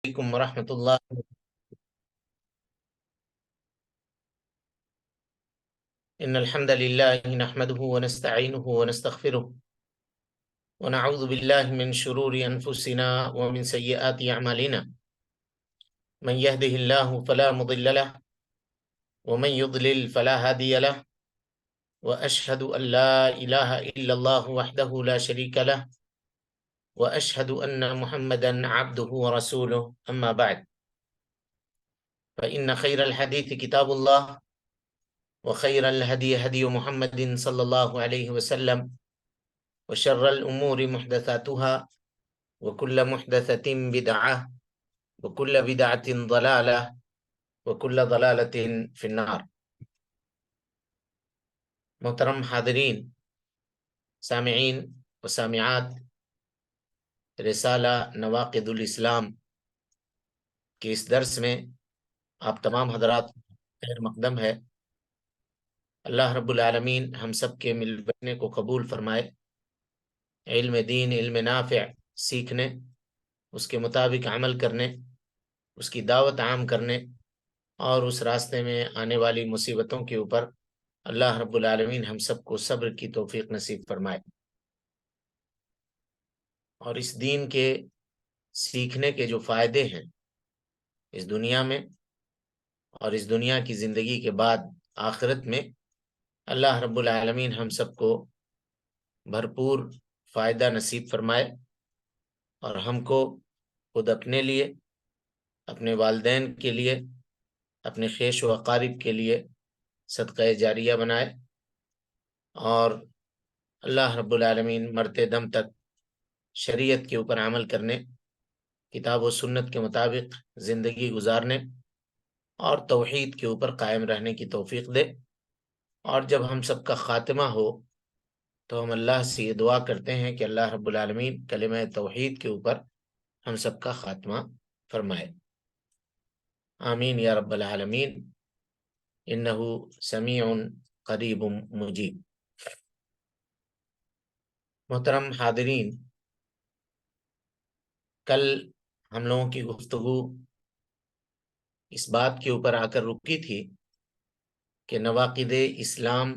عليكم ورحمة الله. إن الحمد لله نحمده ونستعينه ونستغفره ونعوذ بالله من شرور أنفسنا ومن سيئات أعمالنا. من يهده الله فلا مضل له ومن يضلل فلا هادي له، وأشهد أن لا إله إلا الله وحده لا شريك له، وأشهد أن محمدا عبده ورسوله. أما بعد، فإن خير الحديث كتاب الله، وخير الهدي هدي محمد صلى الله عليه وسلم، وشر الأمور محدثاتها، وكل محدثة بدعة، وكل بدعة ضلالة، وكل ضلالة في النار. محترم حاضرین، سامعین و سامعات، رسالہ نواقض الاسلام کے اس درس میں آپ تمام حضرات خیر مقدم ہے۔ اللہ رب العالمین ہم سب کے مل بیٹھنے کو قبول فرمائے، علم دین، علم نافع سیکھنے، اس کے مطابق عمل کرنے، اس کی دعوت عام کرنے، اور اس راستے میں آنے والی مصیبتوں کے اوپر اللہ رب العالمین ہم سب کو صبر کی توفیق نصیب فرمائے۔ اور اس دین کے سیکھنے کے جو فائدے ہیں اس دنیا میں اور اس دنیا کی زندگی کے بعد آخرت میں، اللہ رب العالمین ہم سب کو بھرپور فائدہ نصیب فرمائے، اور ہم کو خود اپنے لیے، اپنے والدین کے لیے، اپنے خیش و اقارب کے لیے صدقہ جاریہ بنائے، اور اللہ رب العالمین مرتے دم تک شریعت کے اوپر عمل کرنے، کتاب و سنت کے مطابق زندگی گزارنے اور توحید کے اوپر قائم رہنے کی توفیق دے۔ اور جب ہم سب کا خاتمہ ہو تو ہم اللہ سے یہ دعا کرتے ہیں کہ اللہ رب العالمین کلمہ توحید کے اوپر ہم سب کا خاتمہ فرمائے۔ آمین یا رب العالمین، انہو سمیع قریب مجیب۔ محترم حاضرین، کل ہم لوگوں کی گفتگو اس بات کے اوپر آ کر رکی تھی کہ نواقض اسلام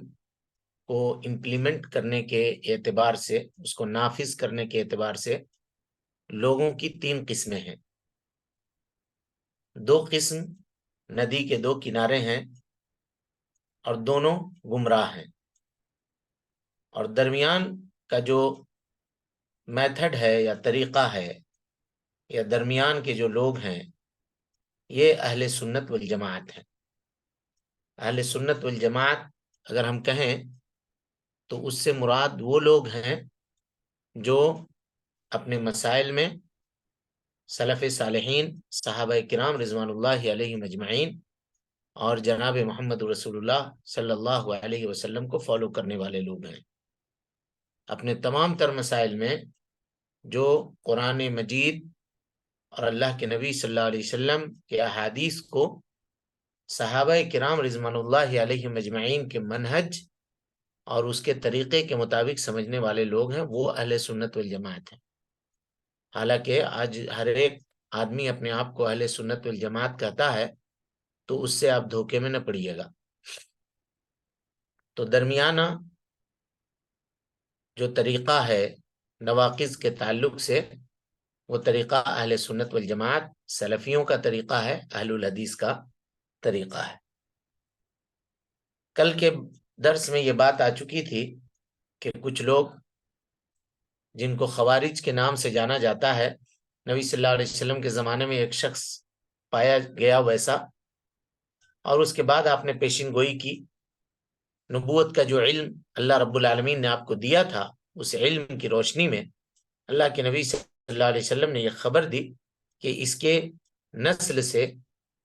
کو امپلیمنٹ کرنے کے اعتبار سے، اس کو نافذ کرنے کے اعتبار سے لوگوں کی تین قسمیں ہیں۔ دو قسم ندی کے دو کنارے ہیں اور دونوں گمراہ ہیں، اور درمیان کا جو میتھڈ ہے یا طریقہ ہے یا درمیان کے جو لوگ ہیں، یہ اہل سنت والجماعت ہیں۔ اہل سنت والجماعت اگر ہم کہیں تو اس سے مراد وہ لوگ ہیں جو اپنے مسائل میں سلف صالحین، صحابہ کرام رضوان اللہ علیہم اجمعین اور جناب محمد رسول اللہ صلی اللہ علیہ وسلم کو فالو کرنے والے لوگ ہیں۔ اپنے تمام تر مسائل میں جو قرآن مجید اور اللہ کے نبی صلی اللہ علیہ وسلم کے احادیث کو صحابہ کرام رضوان اللہ علیہم اجمعین کے منہج اور اس کے طریقے کے مطابق سمجھنے والے لوگ ہیں، وہ اہل سنت والجماعت ہیں۔ حالانکہ آج ہر ایک آدمی اپنے آپ کو اہل سنت والجماعت کہتا ہے، تو اس سے آپ دھوکے میں نہ پڑیے گا۔ تو درمیانہ جو طریقہ ہے نواقض کے تعلق سے، وہ طریقہ اہل سنت والجماعت سلفیوں کا طریقہ ہے، اہل الحدیث کا طریقہ ہے۔ کل کے درس میں یہ بات آ چکی تھی کہ کچھ لوگ جن کو خوارج کے نام سے جانا جاتا ہے، نبی صلی اللہ علیہ وسلم کے زمانے میں ایک شخص پایا گیا ویسا، اور اس کے بعد آپ نے پیشن گوئی کی۔ نبوت کا جو علم اللہ رب العالمین نے آپ کو دیا تھا، اس علم کی روشنی میں اللہ کے نبی صلی اللہ علیہ وسلم نے یہ خبر دی کہ اس کے نسل سے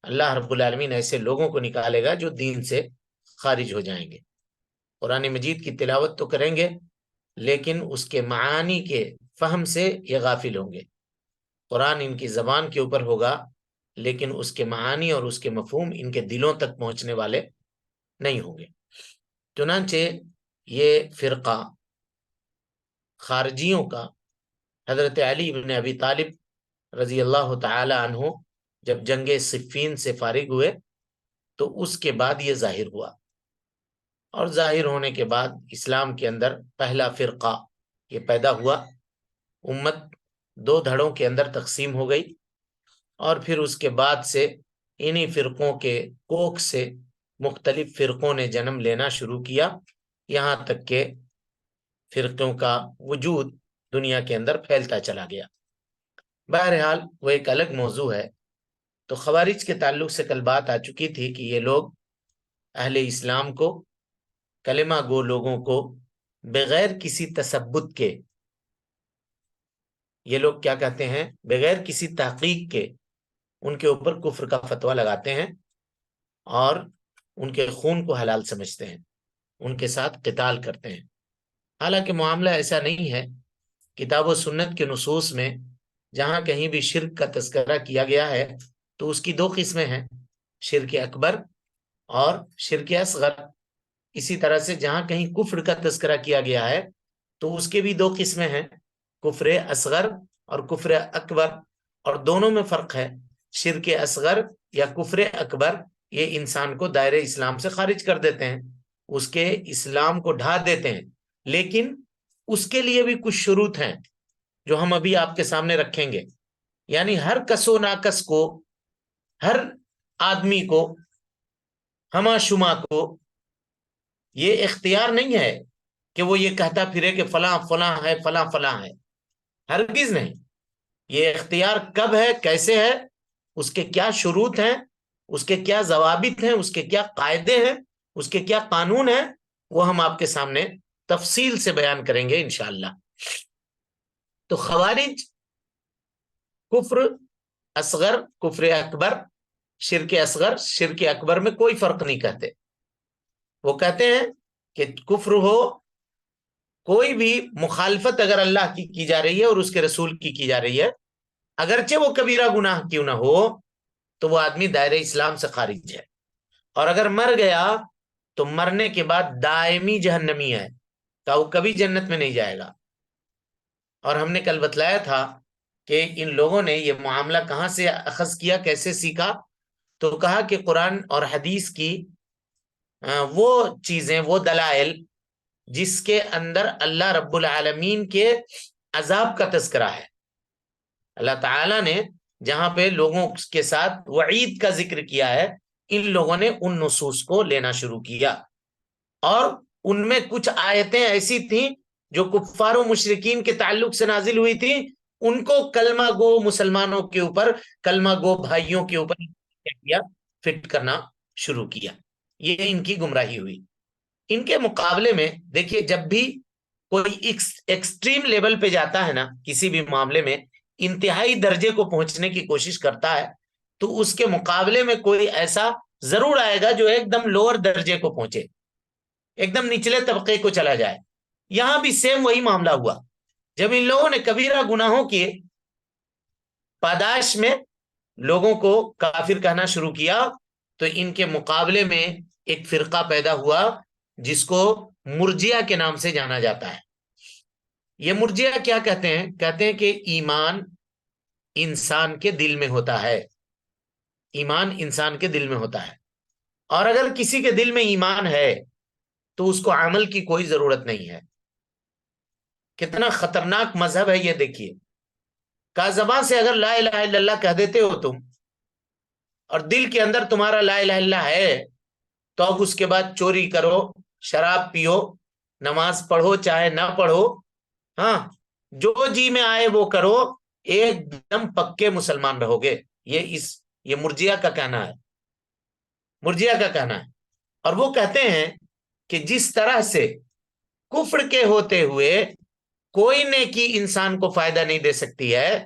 اللہ رب العالمین ایسے لوگوں کو نکالے گا جو دین سے خارج ہو جائیں گے، قرآن مجید کی تلاوت تو کریں گے لیکن اس کے معانی کے فہم سے یہ غافل ہوں گے۔ قرآن ان کی زبان کے اوپر ہوگا لیکن اس کے معانی اور اس کے مفہوم ان کے دلوں تک پہنچنے والے نہیں ہوں گے۔ چنانچہ یہ فرقہ خارجیوں کا حضرت علی بن ابی طالب رضی اللہ تعالی عنہ جب جنگ صفین سے فارغ ہوئے تو اس کے بعد یہ ظاہر ہوا، اور ظاہر ہونے کے بعد اسلام کے اندر پہلا فرقہ یہ پیدا ہوا، امت دو دھڑوں کے اندر تقسیم ہو گئی، اور پھر اس کے بعد سے انہی فرقوں کے کوکھ سے مختلف فرقوں نے جنم لینا شروع کیا، یہاں تک کہ فرقوں کا وجود دنیا کے اندر پھیلتا چلا گیا۔ بہرحال وہ ایک الگ موضوع ہے۔ تو خوارج کے تعلق سے کل بات آ چکی تھی کہ یہ لوگ اہل اسلام کو، کلمہ گو لوگوں کو بغیر کسی تثبت کے، یہ لوگ کیا کہتے ہیں، بغیر کسی تحقیق کے ان کے اوپر کفر کا فتویٰ لگاتے ہیں اور ان کے خون کو حلال سمجھتے ہیں، ان کے ساتھ قتال کرتے ہیں۔ حالانکہ معاملہ ایسا نہیں ہے۔ کتاب و سنت کے نصوص میں جہاں کہیں بھی شرک کا تذکرہ کیا گیا ہے تو اس کی دو قسمیں ہیں، شرک اکبر اور شرک اصغر۔ اسی طرح سے جہاں کہیں کفر کا تذکرہ کیا گیا ہے تو اس کے بھی دو قسمیں ہیں، کفر اصغر اور کفر اکبر، اور دونوں میں فرق ہے۔ شرک اصغر یا کفر اکبر یہ انسان کو دائرہ اسلام سے خارج کر دیتے ہیں، اس کے اسلام کو ڈھا دیتے ہیں، لیکن اس کے لیے بھی کچھ شروط ہیں جو ہم ابھی آپ کے سامنے رکھیں گے۔ یعنی ہر کس و ناکس کو، ہر آدمی کو، ہما شما کو یہ اختیار نہیں ہے کہ وہ یہ کہتا پھرے کہ فلاں فلاں ہے، فلاں فلاں ہے، ہرگز نہیں۔ یہ اختیار کب ہے، کیسے ہے، اس کے کیا شروط ہیں، اس کے کیا ضوابط ہیں، اس کے کیا قاعدے ہیں، اس کے کیا قانون ہیں، وہ ہم آپ کے سامنے تفصیل سے بیان کریں گے انشاءاللہ۔ تو خوارج کفر اصغر، کفر اکبر، شرک اصغر، شرک اکبر میں کوئی فرق نہیں کرتے۔ وہ کہتے ہیں کہ کفر ہو، کوئی بھی مخالفت اگر اللہ کی جا رہی ہے اور اس کے رسول کی جا رہی ہے، اگرچہ وہ کبیرہ گناہ کیوں نہ ہو، تو وہ آدمی دائرہ اسلام سے خارج ہے، اور اگر مر گیا تو مرنے کے بعد دائمی جہنمی ہے، کہ وہ کبھی جنت میں نہیں جائے گا۔ اور ہم نے کل بتلایا تھا کہ ان لوگوں نے یہ معاملہ کہاں سے اخذ کیا، کیسے سیکھا، تو کہا کہ قرآن اور حدیث کی وہ چیزیں، وہ دلائل جس کے اندر اللہ رب العالمین کے عذاب کا تذکرہ ہے، اللہ تعالیٰ نے جہاں پہ لوگوں کے ساتھ وعید کا ذکر کیا ہے، ان لوگوں نے ان نصوص کو لینا شروع کیا، اور ان میں کچھ آیتیں ایسی تھیں جو کفار و مشرکین کے تعلق سے نازل ہوئی تھی، ان کو کلمہ گو مسلمانوں کے اوپر، کلمہ گو بھائیوں کے اوپر کیا، فٹ کرنا شروع کیا۔ یہ ان کی گمراہی ہوئی۔ ان کے مقابلے میں دیکھیے، جب بھی کوئی ایکسٹریم لیول پہ جاتا ہے نا، کسی بھی معاملے میں انتہائی درجے کو پہنچنے کی کوشش کرتا ہے، تو اس کے مقابلے میں کوئی ایسا ضرور آئے گا جو ایک دم لوور درجے کو پہنچے، ایک دم نچلے طبقے کو چلا جائے۔ یہاں بھی سیم وہی معاملہ ہوا۔ جب ان لوگوں نے کبیرہ گناہوں کی پاداش میں لوگوں کو کافر کہنا شروع کیا، تو ان کے مقابلے میں ایک فرقہ پیدا ہوا جس کو مرجیہ کے نام سے جانا جاتا ہے۔ یہ مرجیہ کیا کہتے ہیں؟ کہتے ہیں کہ ایمان انسان کے دل میں ہوتا ہے، ایمان انسان کے دل میں ہوتا ہے، اور اگر کسی کے دل میں ایمان ہے تو اس کو عمل کی کوئی ضرورت نہیں ہے۔ کتنا خطرناک مذہب ہے یہ دیکھیے۔ کا زبان سے اگر لا الہ الا اللہ کہہ دیتے ہو تم، اور دل کے اندر تمہارا لا الہ الا اللہ ہے، تو اب اس کے بعد چوری کرو، شراب پیو، نماز پڑھو چاہے نہ پڑھو، ہاں جو جی میں آئے وہ کرو، ایک دم پکے مسلمان رہو گے۔ یہ مرجیہ کا کہنا ہے، مرجیہ کا کہنا ہے۔ اور وہ کہتے ہیں کہ جس طرح سے کفر کے ہوتے ہوئے کوئی نیکی انسان کو فائدہ نہیں دے سکتی ہے،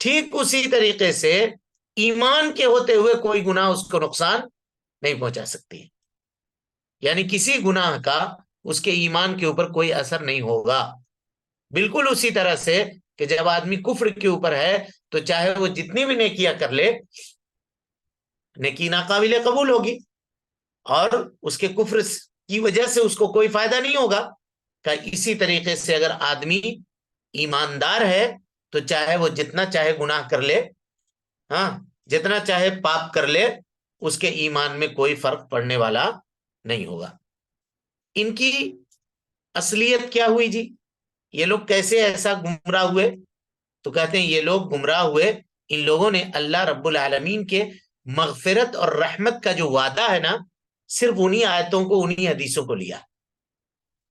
ٹھیک اسی طریقے سے ایمان کے ہوتے ہوئے کوئی گناہ اس کو نقصان نہیں پہنچا سکتی، یعنی کسی گناہ کا اس کے ایمان کے اوپر کوئی اثر نہیں ہوگا۔ بالکل اسی طرح سے کہ جب آدمی کفر کے اوپر ہے تو چاہے وہ جتنی بھی نیکیاں کر لے، نیکی ناقابل قبول ہوگی، اور اس کے کفر کی وجہ سے اس کو کوئی فائدہ نہیں ہوگا۔ کہ اسی طریقے سے اگر آدمی ایماندار ہے تو چاہے وہ جتنا چاہے گناہ کر لے، ہاں جتنا چاہے پاپ کر لے، اس کے ایمان میں کوئی فرق پڑنے والا نہیں ہوگا۔ ان کی اصلیت کیا ہوئی جی؟ یہ لوگ کیسے ایسا گمراہ ہوئے؟ تو کہتے ہیں یہ لوگ گمراہ ہوئے، ان لوگوں نے اللہ رب العالمین کے مغفرت اور رحمت کا جو وعدہ ہے نا، صرف انہی آیتوں کو، انہی حدیثوں کو لیا۔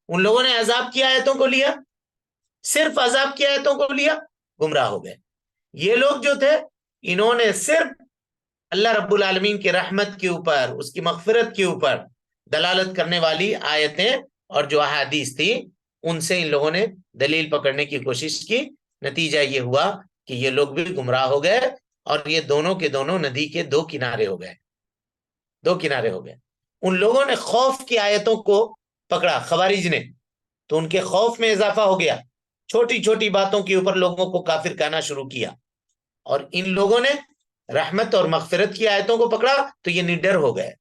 ان لوگوں نے عذاب کی آیتوں کو لیا، صرف عذاب کی آیتوں کو لیا، گمراہ ہو گئے۔ یہ لوگ جو تھے، انہوں نے صرف اللہ رب العالمین کی رحمت کے اوپر، اس کی مغفرت کے اوپر دلالت کرنے والی آیتیں اور جو احادیث تھی، ان سے ان لوگوں نے دلیل پکڑنے کی کوشش کی۔ نتیجہ یہ ہوا کہ یہ لوگ بھی گمراہ ہو گئے، اور یہ دونوں کے دونوں ندی کے دو کنارے ہو گئے، دو کنارے ہو گئے۔ ان لوگوں نے خوف کی آیتوں کو پکڑا، خوارج نے، تو ان کے خوف میں اضافہ ہو گیا، چھوٹی چھوٹی باتوں کے اوپر لوگوں کو کافر کہنا شروع کیا۔ اور ان لوگوں نے رحمت اور مغفرت کی آیتوں کو پکڑا تو یہ نڈر ہو گئے۔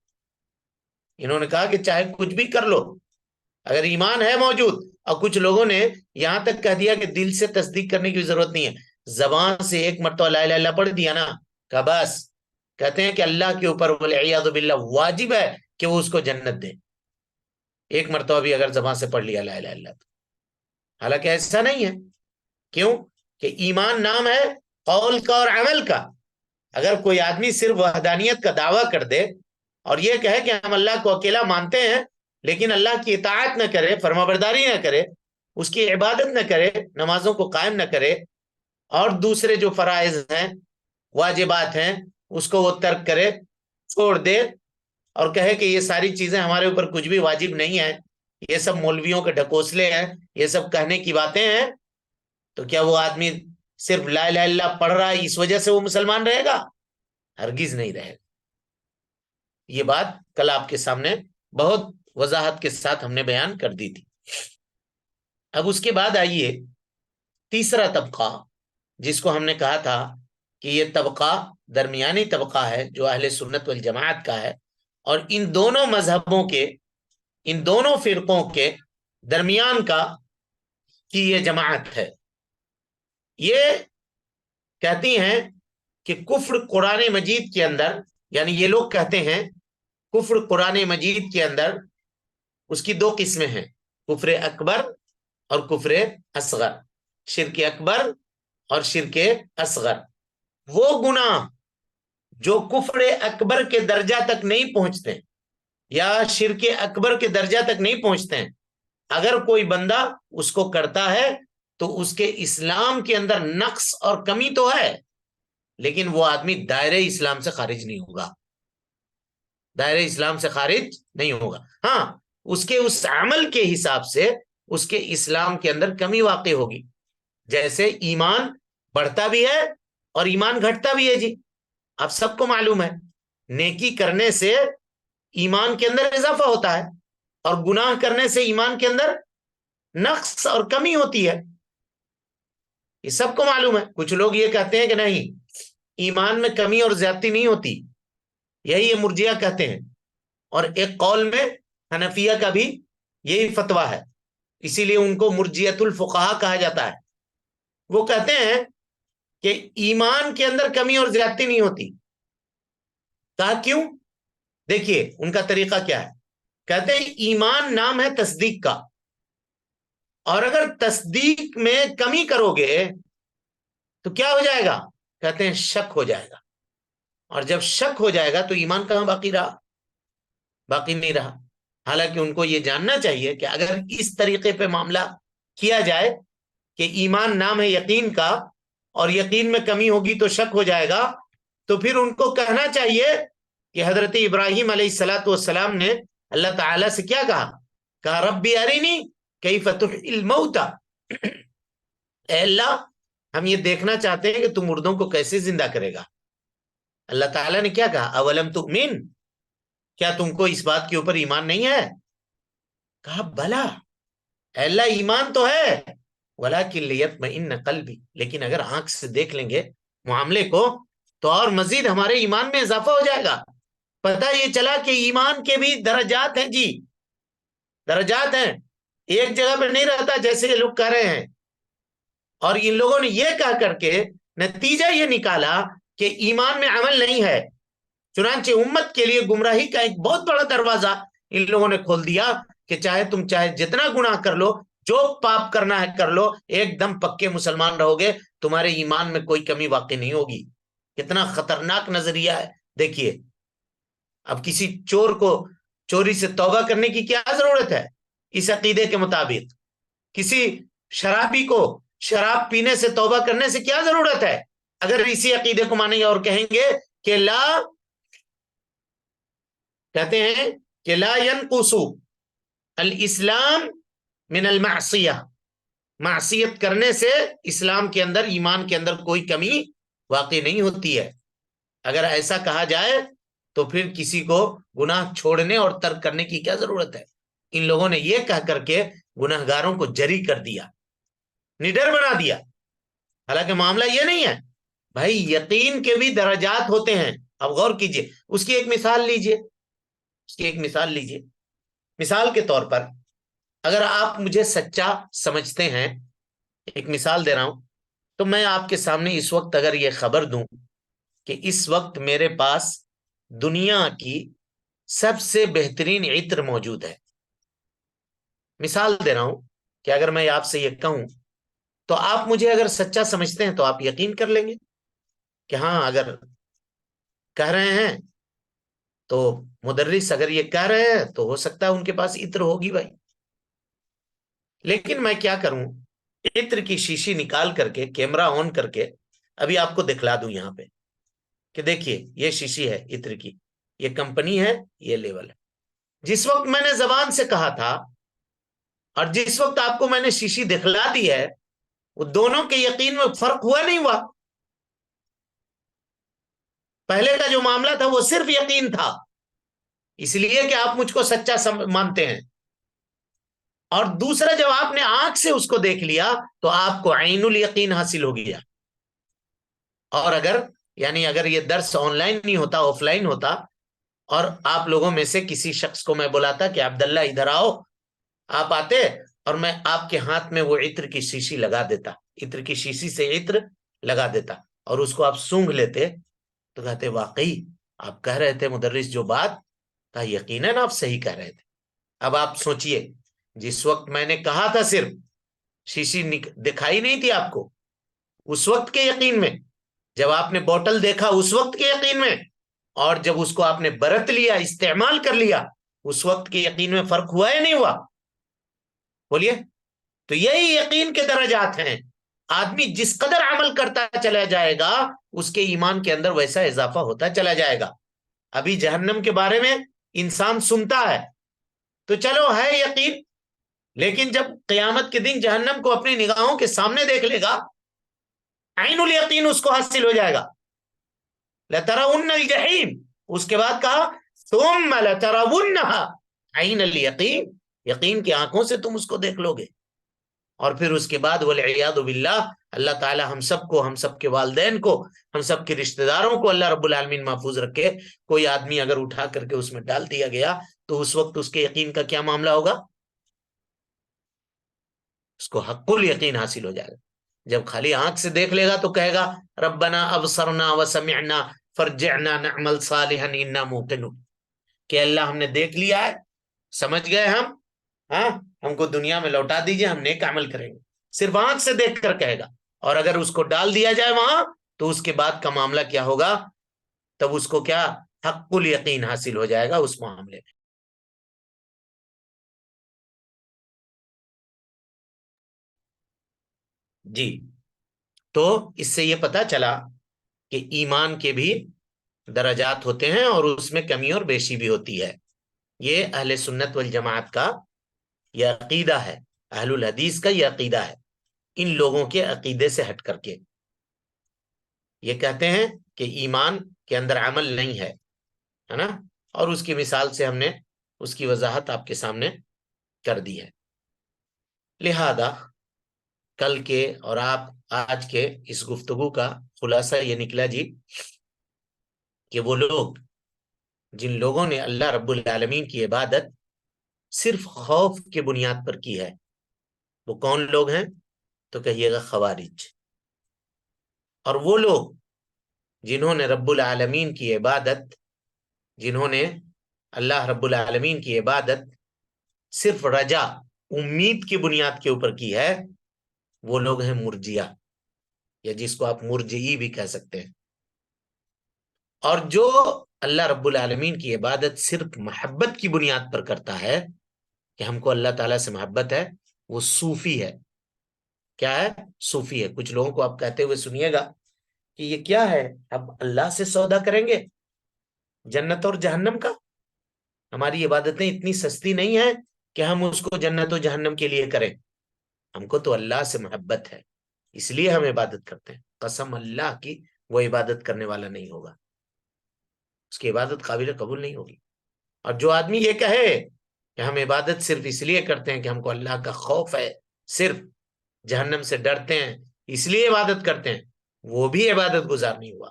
انہوں نے کہا کہ چاہے کچھ بھی کر لو، اگر ایمان ہے موجود، اور کچھ لوگوں نے یہاں تک کہہ دیا کہ دل سے تصدیق کرنے کی ضرورت نہیں ہے، زبان سے ایک مرتبہ لا الہ الا اللہ پڑھ دیا نا، کہ بس، کہتے ہیں کہ اللہ کے اوپر والعیاذ باللہ واجب ہے کہ وہ اس کو جنت دے، ایک مرتبہ بھی اگر زبان سے پڑھ لیا لا الہ الا اللہ تو۔ حالانکہ ایسا نہیں ہے۔ کیوں؟ کہ ایمان نام ہے قول کا اور عمل کا۔ اگر کوئی آدمی صرف وحدانیت کا دعویٰ کر دے اور یہ کہے کہ ہم اللہ کو اکیلا مانتے ہیں، لیکن اللہ کی اطاعت نہ کرے، فرمانبرداری نہ کرے، اس کی عبادت نہ کرے، نمازوں کو قائم نہ کرے، اور دوسرے جو فرائض ہیں، واجبات ہیں، اس کو وہ ترک کرے، چھوڑ دے، اور کہے کہ یہ ساری چیزیں ہمارے اوپر کچھ بھی واجب نہیں ہے، یہ سب مولویوں کے ڈھکوسلے ہیں، یہ سب کہنے کی باتیں ہیں، تو کیا وہ آدمی صرف لا الہ الا اللہ پڑھ رہا ہے اس وجہ سے وہ مسلمان رہے گا؟ ہرگز نہیں رہے گا۔ یہ بات کل آپ کے سامنے بہت وضاحت کے ساتھ ہم نے بیان کر دی تھی۔ اب اس کے بعد آئیے تیسرا طبقہ، جس کو ہم نے کہا تھا کہ یہ طبقہ درمیانی طبقہ ہے جو اہل سنت والجماعت کا ہے، اور ان دونوں مذہبوں کے، ان دونوں فرقوں کے درمیان کا کی یہ جماعت ہے۔ یہ کہتی ہیں کہ کفر قرآن مجید کے اندر، یعنی یہ لوگ کہتے ہیں کفر قرآن مجید کے اندر اس کی دو قسمیں ہیں، کفر اکبر اور کفر اصغر، شرک اکبر اور شرک اصغر۔ وہ گناہ جو کفر اکبر کے درجہ تک نہیں پہنچتے یا شرک اکبر کے درجہ تک نہیں پہنچتے ہیں، اگر کوئی بندہ اس کو کرتا ہے تو اس کے اسلام کے اندر نقص اور کمی تو ہے، لیکن وہ آدمی دائرہ اسلام سے خارج نہیں ہوگا، دائرہ اسلام سے خارج نہیں ہوگا۔ ہاں، اس کے اس عمل کے حساب سے اس کے اسلام کے اندر کمی واقع ہوگی، جیسے ایمان بڑھتا بھی ہے اور ایمان گھٹتا بھی ہے۔ جی آپ سب کو معلوم ہے، نیکی کرنے سے ایمان کے اندر اضافہ ہوتا ہے، اور گناہ کرنے سے ایمان کے اندر نقص اور کمی ہوتی ہے، یہ سب کو معلوم ہے۔ کچھ لوگ یہ کہتے ہیں کہ نہیں، ایمان میں کمی اور زیادتی نہیں ہوتی، یہی یہ مرجئہ کہتے ہیں، اور ایک قول میں حنفیہ کا بھی یہی فتویٰ ہے، اسی لیے ان کو مرجئۃ الفقہاء کہا جاتا ہے۔ وہ کہتے ہیں کہ ایمان کے اندر کمی اور زیادتی نہیں ہوتی۔ کہا کیوں؟ دیکھیے ان کا طریقہ کیا ہے۔ کہتے ہیں ایمان نام ہے تصدیق کا، اور اگر تصدیق میں کمی کرو گے تو کیا ہو جائے گا؟ کہتے ہیں شک ہو جائے گا، اور جب شک ہو جائے گا تو ایمان کہاں باقی رہا؟ باقی نہیں رہا۔ حالانکہ ان کو یہ جاننا چاہیے کہ اگر اس طریقے پہ معاملہ کیا جائے کہ ایمان نام ہے یقین کا، اور یقین میں کمی ہوگی تو شک ہو جائے گا، تو پھر ان کو کہنا چاہیے کہ حضرت ابراہیم علیہ الصلوۃ والسلام نے اللہ تعالیٰ سے کیا کہا؟ کہا ربی ارینی کیف تحیی الموتى، اے اللہ ہم یہ دیکھنا چاہتے ہیں کہ تم مردوں کو کیسے زندہ کرے گا۔ اللہ تعالیٰ نے کیا کہا؟ اولم تؤمن، کیا تم کو اس بات کے اوپر ایمان نہیں ہے؟ کہا بلا، اے اللہ ایمان تو ہے، ولیکن لیطمئن قلبی، لیکن اگر آنکھ سے دیکھ لیں گے معاملے کو تو اور مزید ہمارے ایمان میں اضافہ ہو جائے گا۔ پتہ یہ چلا کہ ایمان کے بھی درجات ہیں جی، درجات ہیں، ایک جگہ پہ نہیں رہتا جیسے یہ لوگ کہہ رہے ہیں اور ان لوگوں نے یہ کہہ کر کے نتیجہ یہ نکالا کہ ایمان میں عمل نہیں ہے. چنانچہ امت کے لیے گمراہی کا ایک بہت بڑا دروازہ ان لوگوں نے کھول دیا کہ چاہے جتنا گناہ کر لو، جو پاپ کرنا ہے کر لو، ایک دم پکے مسلمان رہو گے، تمہارے ایمان میں کوئی کمی واقع نہیں ہوگی. کتنا خطرناک نظریہ ہے. دیکھیے اب کسی چور کو چوری سے توبہ کرنے کی کیا ضرورت ہے اس عقیدے کے مطابق؟ کسی شرابی کو شراب پینے سے توبہ کرنے سے کیا ضرورت ہے اگر اسی عقیدے کو مانیں گے اور کہیں گے کہ کہتے ہیں کہ لا ينقص الاسلام من المعصیہ، معصیت کرنے سے اسلام کے اندر، ایمان کے اندر کوئی کمی واقع نہیں ہوتی ہے. اگر ایسا کہا جائے تو پھر کسی کو گناہ چھوڑنے اور ترک کرنے کی کیا ضرورت ہے؟ ان لوگوں نے یہ کہہ کر کے گناہگاروں کو جری کر دیا، نڈر بنا دیا. حالانکہ معاملہ یہ نہیں ہے بھائی، یقین کے بھی درجات ہوتے ہیں. اب غور کیجئے، اس کی ایک مثال لیجئے، مثال کے طور پر اگر آپ مجھے سچا سمجھتے ہیں، ایک مثال دے رہا ہوں، تو میں آپ کے سامنے اس وقت اگر یہ خبر دوں کہ اس وقت میرے پاس دنیا کی سب سے بہترین عطر موجود ہے، مثال دے رہا ہوں کہ اگر میں آپ سے یہ کہوں تو آپ مجھے اگر سچا سمجھتے ہیں تو آپ یقین کر لیں گے کہ ہاں، اگر کہہ رہے ہیں تو مدرس اگر یہ کہہ رہے ہیں تو ہو سکتا ہے ان کے پاس عطر ہوگی بھائی. لیکن میں کیا کروں، عطر کی شیشی نکال کر کے کیمرہ آن کر کے ابھی آپ کو دکھلا دوں یہاں پہ کہ دیکھیے یہ شیشی ہے عطر کی، یہ کمپنی ہے، یہ لیول ہے. جس وقت میں نے زبان سے کہا تھا اور جس وقت آپ کو میں نے شیشی دکھلا دی ہے، وہ دونوں کے یقین میں فرق ہوا نہیں ہوا؟ پہلے کا جو معاملہ تھا وہ صرف یقین تھا، اس لیے کہ آپ مجھ کو سچا مانتے ہیں. اور دوسرا جب آپ نے آنکھ سے اس کو دیکھ لیا تو آپ کو عین الیقین حاصل ہو گیا. اور اگر یہ درس آن لائن نہیں ہوتا، آف لائن ہوتا، اور آپ لوگوں میں سے کسی شخص کو میں بلاتا کہ عبداللہ ادھر آؤ، آپ آتے اور میں آپ کے ہاتھ میں وہ عطر کی شیشی لگا دیتا، عطر کی شیشی سے عطر لگا دیتا اور اس کو آپ سونگھ لیتے تو کہتے واقعی آپ کہہ رہے تھے مدرس جو بات تھا، یقیناً آپ صحیح کہہ رہے تھے. اب آپ سوچئے، جس وقت میں نے کہا تھا صرف شیشی دکھائی نہیں تھی آپ کو، اس وقت کے یقین میں، جب آپ نے بوتل دیکھا اس وقت کے یقین میں، اور جب اس کو آپ نے برت لیا، استعمال کر لیا، اس وقت کے یقین میں فرق ہوا یا نہیں ہوا؟ بولیے. تو یہی یقین کے درجات ہیں. آدمی جس قدر عمل کرتا چلا جائے گا اس کے ایمان کے اندر ویسا اضافہ ہوتا چلا جائے گا. ابھی جہنم کے بارے میں انسان سنتا ہے تو چلو ہے یقین، لیکن جب قیامت کے دن جہنم کو اپنی نگاہوں کے سامنے دیکھ لے گا، عین الیقین اس کو حاصل ہو جائے گا. لَتَرَوُنَّ الْجَحِيمَ، اس کے بعد کہا ثُمَّ لَتَرَوُنَّهَا عین الیقین، یقین کی آنکھوں سے تم اس کو دیکھ لو گے. اور پھر اس کے بعد والعیاذ باللہ، اللہ تعالی ہم سب کو، ہم سب کے والدین کو، ہم سب کے رشتہ داروں کو اللہ رب العالمین محفوظ رکھے. کوئی آدمی اگر اٹھا کر کے اس میں ڈال دیا گیا تو اس وقت اس کے یقین کا کیا معاملہ ہوگا؟ اس کو حق الیقین حاصل ہو جائے گا. جب خالی آنکھ سے دیکھ لے گا تو کہے گا ربنا ابصرنا وسمعنا فرجعنا نعمل صالحا انا موقنون، کہ اللہ ہم نے دیکھ لیا ہے، سمجھ گئے ہم کو دنیا میں لوٹا دیجئے، ہم نیک عمل کریں گے. صرف آنکھ سے دیکھ کر کہے گا. اور اگر اس کو ڈال دیا جائے وہاں تو اس کے بعد کا معاملہ کیا ہوگا؟ تب اس کو کیا حق الیقین حاصل ہو جائے گا اس معاملے میں. جی، تو اس سے یہ پتا چلا کہ ایمان کے بھی درجات ہوتے ہیں اور اس میں کمی اور بیشی بھی ہوتی ہے. یہ اہل سنت والجماعت کا یہ عقیدہ ہے، اہل الحدیث کا یہ عقیدہ ہے. ان لوگوں کے عقیدے سے ہٹ کر کے یہ کہتے ہیں کہ ایمان کے اندر عمل نہیں ہے نا، اور اس کی مثال سے ہم نے اس کی وضاحت آپ کے سامنے کر دی ہے. لہذا کل کے اور آپ آج کے اس گفتگو کا خلاصہ یہ نکلا جی کہ وہ لوگ جن لوگوں نے اللہ رب العالمین کی عبادت صرف خوف کی بنیاد پر کی ہے، وہ کون لوگ ہیں؟ تو کہیے گا خوارج. اور وہ لوگ جنہوں نے رب العالمین کی عبادت، جنہوں نے اللہ رب العالمین کی عبادت صرف رجا، امید کی بنیاد کے اوپر کی ہے، وہ لوگ ہیں مرجیہ، یا جس کو آپ مرجئی بھی کہہ سکتے ہیں. اور جو اللہ رب العالمین کی عبادت صرف محبت کی بنیاد پر کرتا ہے کہ ہم کو اللہ تعالیٰ سے محبت ہے، وہ صوفی ہے. کیا ہے؟ صوفی ہے. کچھ لوگوں کو آپ کہتے ہوئے سنیے گا کہ یہ کیا ہے، اب اللہ سے سودا کریں گے جنت اور جہنم کا؟ ہماری عبادتیں اتنی سستی نہیں ہیں کہ ہم اس کو جنت و جہنم کے لیے کریں. ہم کو تو اللہ سے محبت ہے، اس لیے ہم عبادت کرتے ہیں. قسم اللہ کی وہ عبادت کرنے والا نہیں ہوگا، اس کی عبادت قابل قبول نہیں ہوگی. اور جو آدمی یہ کہے کہ ہم عبادت صرف اس لیے کرتے ہیں کہ ہم کو اللہ کا خوف ہے، صرف جہنم سے ڈرتے ہیں اس لیے عبادت کرتے ہیں، وہ بھی عبادت گزار نہیں ہوا.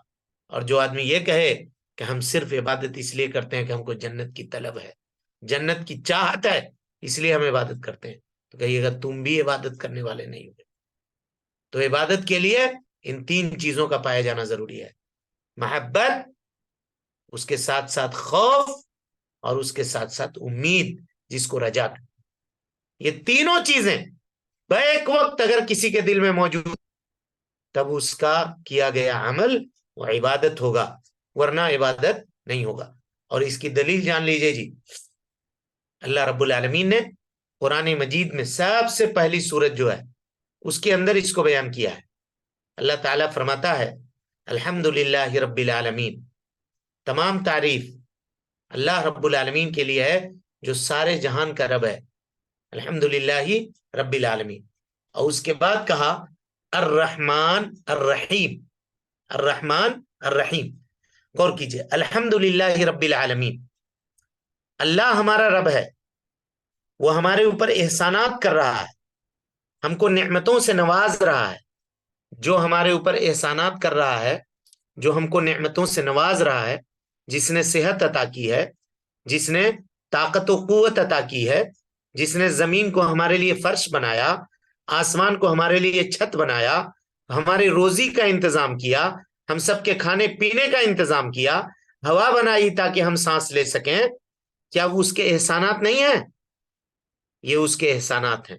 اور جو آدمی یہ کہے کہ ہم صرف عبادت اس لیے کرتے ہیں کہ ہم کو جنت کی طلب ہے، جنت کی چاہت ہے، اس لیے ہم عبادت کرتے ہیں، تو کہیے گا تم بھی عبادت کرنے والے نہیں ہوئے. تو عبادت کے لیے ان تین چیزوں کا پایا جانا ضروری ہے: محبت، اس کے ساتھ ساتھ خوف، اور اس کے ساتھ ساتھ امید جس کو رجا. یہ تینوں چیزیں بیک وقت اگر کسی کے دل میں موجود تب اس کا کیا گیا عمل وہ عبادت ہوگا، ورنہ عبادت نہیں ہوگا. اور اس کی دلیل جان لیجئے جی. اللہ رب العالمین نے قرآن مجید میں سب سے پہلی سورت جو ہے اس کے اندر اس کو بیان کیا ہے. اللہ تعالیٰ فرماتا ہے الحمدللہ رب العالمین، تمام تعریف اللہ رب العالمین کے لیے ہے جو سارے جہان کا رب ہے. الحمدللہ رب العالمین. اور اس کے بعد کہا الرحمن الرحیم، الرحمن الرحیم. غور کیجئے، الحمدللہ رب العالمین، اللہ ہمارا رب ہے، وہ ہمارے اوپر احسانات کر رہا ہے، ہم کو نعمتوں سے نواز رہا ہے. جو ہمارے اوپر احسانات کر رہا ہے، جو ہم کو نعمتوں سے نواز رہا ہے، جس نے صحت عطا کی ہے، جس نے طاقت و قوت عطا کی ہے، جس نے زمین کو ہمارے لیے فرش بنایا، آسمان کو ہمارے لیے چھت بنایا، ہماری روزی کا انتظام کیا، ہم سب کے کھانے پینے کا انتظام کیا، ہوا بنائی تاکہ ہم سانس لے سکیں، کیا وہ اس کے احسانات نہیں ہیں؟ یہ اس کے احسانات ہیں.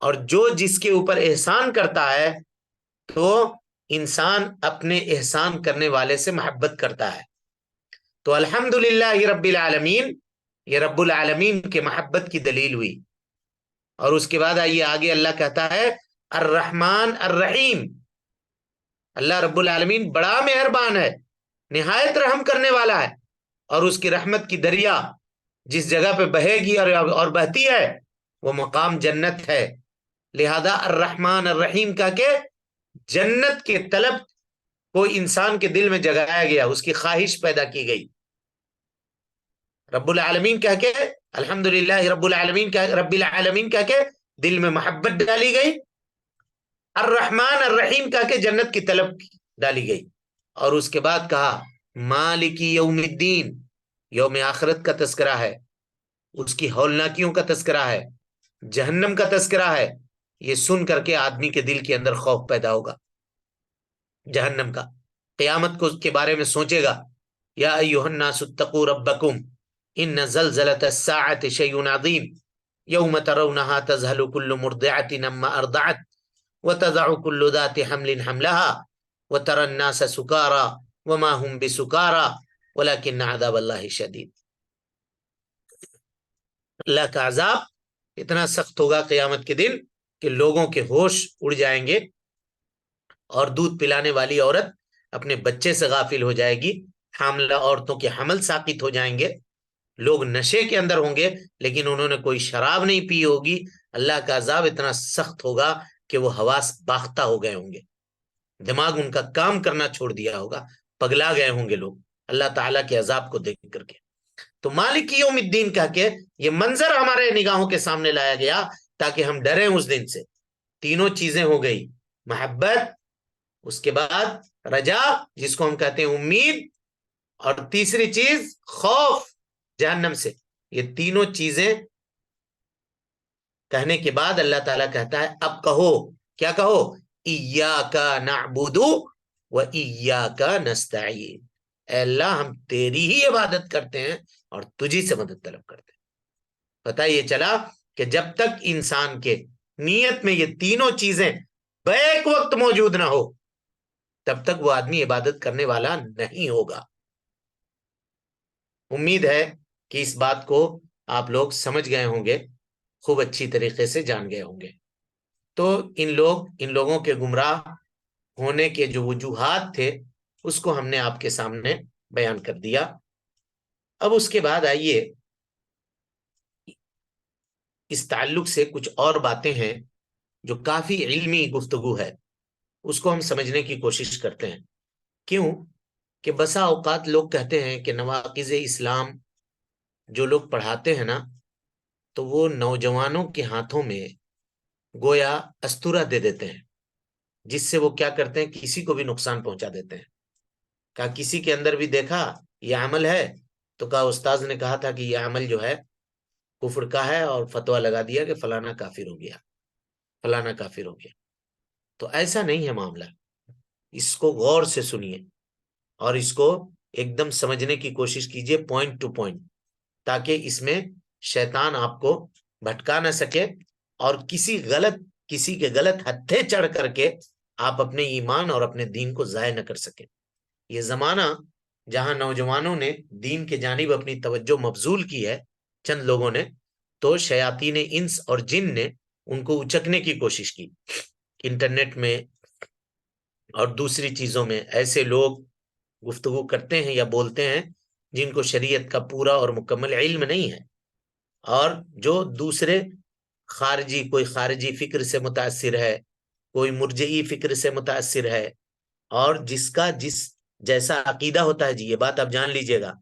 اور جو جس کے اوپر احسان کرتا ہے تو انسان اپنے احسان کرنے والے سے محبت کرتا ہے. تو الحمدللہ رب العالمین، یہ رب العالمین کے محبت کی دلیل ہوئی. اور اس کے بعد آئیے آگے، اللہ کہتا ہے الرحمن الرحیم، اللہ رب العالمین بڑا مہربان ہے، نہایت رحم کرنے والا ہے، اور اس کی رحمت کی دریا جس جگہ پہ بہے گی اور بہتی ہے وہ مقام جنت ہے. لہذا الرحمن الرحیم کہہ کے جنت کے طلب کو انسان کے دل میں جگایا گیا، اس کی خواہش پیدا کی گئی. رب العالمین کہہ کے، الحمدللہ رب العالمین کہہ کے دل میں محبت ڈالی گئی، الرحمن الرحیم کہہ کے جنت کی طلب ڈالی گئی. اور اس کے بعد کہا مالک یوم الدین، یوم آخرت کا تذکرہ ہے، اس کی ہولناکیوں کا تذکرہ ہے، جہنم کا تذکرہ ہے. یہ سن کر کے آدمی کے دل کے اندر خوف پیدا ہوگا جہنم کا. قیامت کو کے بارے میں سوچے گا، یا ایھا الناس اتقوا ربکم ان زلزلۃ الساعۃ شیء عظیم یوم ترونها تذهل كل مرضعة عما ارضعت وتضع كل ذات حمل حملها وترى الناس سكارى وما هم بسكارى ولكن عذاب الله شدید. اللہ کا عذاب اتنا سخت ہوگا قیامت کے دن کہ لوگوں کے ہوش اڑ جائیں گے، اور دودھ پلانے والی عورت اپنے بچے سے غافل ہو جائے گی، حاملہ عورتوں کے حمل ساقط ہو جائیں گے، لوگ نشے کے اندر ہوں گے لیکن انہوں نے کوئی شراب نہیں پی ہوگی. اللہ کا عذاب اتنا سخت ہوگا کہ وہ حواس باختہ ہو گئے ہوں گے، دماغ ان کا کام کرنا چھوڑ دیا ہوگا، پگلا گئے ہوں گے لوگ اللہ تعالیٰ کے عذاب کو دیکھ کر کے. تو مالک یوم الدین کہہ کے یہ منظر ہمارے نگاہوں کے سامنے لایا گیا تاکہ ہم ڈریں اس دن سے. تینوں چیزیں ہو گئی، محبت، اس کے بعد رجا جس کو ہم کہتے ہیں امید، اور تیسری چیز خوف جہنم سے. یہ تینوں چیزیں کہنے کے بعد اللہ تعالیٰ کہتا ہے اب کہو کیا کہو؟ ایاک نعبد و ایاک نستعین، اے اللہ ہم تیری ہی عبادت کرتے ہیں اور تجھی سے مدد طلب کرتے ہیں۔ پتہ یہ چلا کہ جب تک انسان کے نیت میں یہ تینوں چیزیں بیک وقت موجود نہ ہو تب تک وہ آدمی عبادت کرنے والا نہیں ہوگا۔ امید ہے کہ اس بات کو آپ لوگ سمجھ گئے ہوں گے، خوب اچھی طریقے سے جان گئے ہوں گے۔ تو ان لوگوں کے گمراہ ہونے کے جو وجوہات تھے اس کو ہم نے آپ کے سامنے بیان کر دیا۔ اب اس کے بعد آئیے اس تعلق سے کچھ اور باتیں ہیں جو کافی علمی گفتگو ہے، اس کو ہم سمجھنے کی کوشش کرتے ہیں۔ کیوں کہ بسا اوقات لوگ کہتے ہیں کہ نواقض اسلام جو لوگ پڑھاتے ہیں نا تو وہ نوجوانوں کے ہاتھوں میں گویا استورا دے دیتے ہیں، جس سے وہ کیا کرتے ہیں، کسی کو بھی نقصان پہنچا دیتے ہیں۔ کہا کسی کے اندر بھی دیکھا یہ عمل ہے تو کہا استاذ نے کہا تھا کہ یہ عمل جو ہے کفر کا ہے، اور فتویٰ لگا دیا کہ فلانا کافر ہو گیا، فلانا کافر ہو گیا۔ تو ایسا نہیں ہے معاملہ، اس کو غور سے سنیے اور اس کو ایک دم سمجھنے کی کوشش کیجئے پوائنٹ ٹو پوائنٹ، تاکہ اس میں شیطان آپ کو بھٹکا نہ سکے اور کسی کے غلط ہتھے چڑھ کر کے آپ اپنے ایمان اور اپنے دین کو ضائع نہ کر سکیں۔ یہ زمانہ جہاں نوجوانوں نے دین کے جانب اپنی توجہ مبذول کی ہے چند لوگوں نے، تو شیاطین انس اور جن نے ان کو اچکنے کی کوشش کی۔ انٹرنیٹ میں اور دوسری چیزوں میں ایسے لوگ گفتگو کرتے ہیں یا بولتے ہیں جن کو شریعت کا پورا اور مکمل علم نہیں ہے، اور جو دوسرے کوئی خارجی فکر سے متاثر ہے، کوئی مرجعی فکر سے متاثر ہے، اور جس کا جیسا عقیدہ ہوتا ہے، جی یہ بات آپ جان لیجئے گا،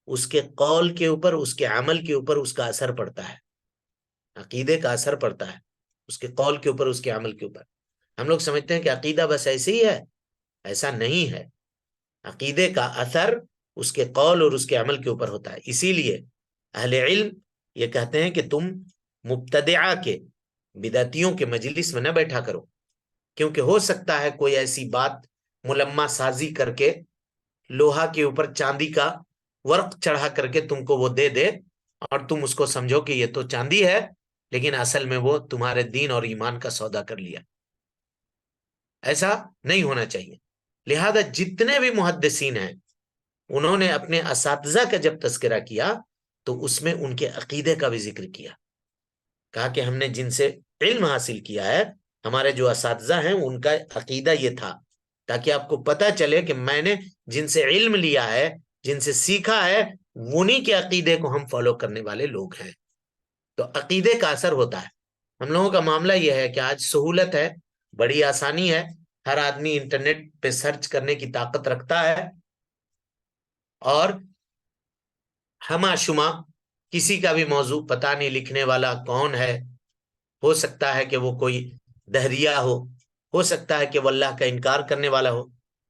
اس کے قول کے اوپر، اس کے عمل کے اوپر اس کا اثر پڑتا ہے۔ عقیدے کا اثر پڑتا ہے اس کے قول کے اوپر، اس کے عمل کے اوپر۔ ہم لوگ سمجھتے ہیں کہ عقیدہ بس ایسے ہی ہے، ایسا نہیں ہے۔ عقیدے کا اثر اس کے قول اور اس کے عمل کے اوپر ہوتا ہے۔ اسی لیے اہل علم یہ کہتے ہیں کہ تم مبتدعہ کے، بدعتیوں کے مجلس میں نہ بیٹھا کرو، کیونکہ ہو سکتا ہے کوئی ایسی بات ملمہ سازی کر کے لوہا کے اوپر چاندی کا ورق چڑھا کر کے تم کو وہ دے دے، اور تم اس کو سمجھو کہ یہ تو چاندی ہے لیکن اصل میں وہ تمہارے دین اور ایمان کا سودا کر لیا۔ ایسا نہیں ہونا چاہیے۔ لہذا جتنے بھی محدثین ہیں انہوں نے اپنے اساتذہ کا جب تذکرہ کیا تو اس میں ان کے عقیدے کا بھی ذکر کیا۔ کہا کہ ہم نے جن سے علم حاصل کیا ہے، ہمارے جو اساتذہ ہیں، ان کا عقیدہ یہ تھا، تاکہ آپ کو پتہ چلے کہ میں نے جن سے علم لیا ہے، جن سے سیکھا ہے، انہی کے عقیدے کو ہم فالو کرنے والے لوگ ہیں۔ تو عقیدے کا اثر ہوتا ہے۔ ہم لوگوں کا معاملہ یہ ہے کہ آج سہولت ہے، بڑی آسانی ہے، ہر آدمی انٹرنیٹ پہ سرچ کرنے کی طاقت رکھتا ہے، اور ہما شما کسی کا بھی موضوع پتہ نہیں لکھنے والا کون ہے، ہو سکتا ہے کہ وہ کوئی دہریہ ہو سکتا ہے کہ وہ اللہ کا انکار کرنے والا ہو،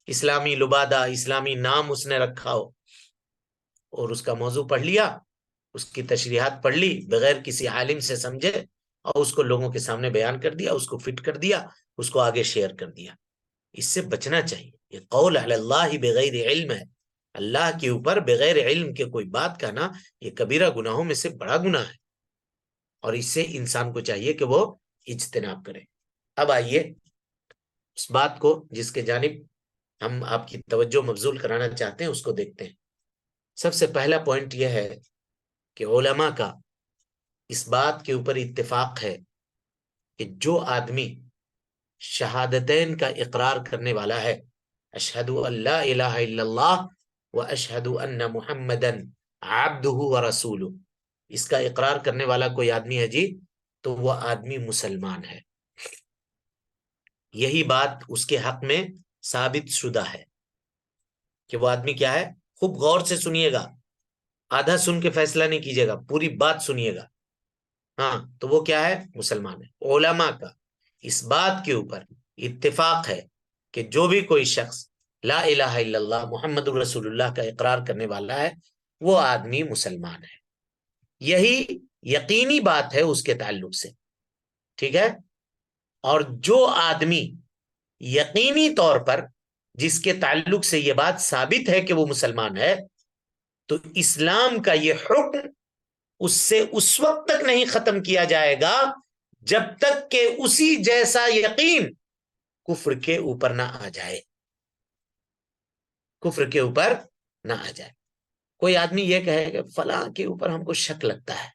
اسلامی لبادہ، اسلامی نام اس نے رکھا ہو، اور اس کا موضوع پڑھ لیا، اس کی تشریحات پڑھ لی بغیر کسی عالم سے سمجھے، اور اس کو لوگوں کے سامنے بیان کر دیا، اس کو فٹ کر دیا، اس کو آگے شیئر کر دیا۔ اس سے بچنا چاہیے۔ یہ قول علی اللہ بغیر علم ہے، اللہ کے اوپر بغیر علم کے کوئی بات کہنا یہ کبیرہ گناہوں میں سے بڑا گناہ ہے، اور اس سے انسان کو چاہیے کہ وہ اجتناب کرے۔ اب آئیے اس بات کو جس کے جانب ہم آپ کی توجہ مبذول کرانا چاہتے ہیں اس کو دیکھتے ہیں۔ سب سے پہلا پوائنٹ یہ ہے کہ علماء کا اس بات کے اوپر اتفاق ہے کہ جو آدمی شہادتین کا اقرار کرنے والا ہے، اشہد ان لا الہ الا اللہ و اشہد ان محمدن عبدہ و رسولہ، اس کا اقرار کرنے والا کوئی آدمی ہے جی، تو وہ آدمی مسلمان ہے۔ یہی بات اس کے حق میں ثابت شدہ ہے کہ وہ آدمی کیا ہے۔ خوب غور سے سنیے گا، آدھا سن کے فیصلہ نہیں کیجیے گا، پوری بات سنیے گا۔ ہاں، تو وہ کیا ہے؟ مسلمان ہے۔ علماء کا اس بات کے اوپر اتفاق ہے کہ جو بھی کوئی شخص لا الہ الا اللہ محمد رسول اللہ کا اقرار کرنے والا ہے وہ آدمی مسلمان ہے۔ یہی یقینی بات ہے اس کے تعلق سے، ٹھیک ہے؟ اور جو آدمی یقینی طور پر جس کے تعلق سے یہ بات ثابت ہے کہ وہ مسلمان ہے، تو اسلام کا یہ حکم اس سے اس وقت تک نہیں ختم کیا جائے گا جب تک کہ اسی جیسا یقین کفر کے اوپر نہ آ جائے، کفر کے اوپر نہ آ جائے۔ کوئی آدمی یہ کہے کہ فلاں کے اوپر ہم کو شک لگتا ہے،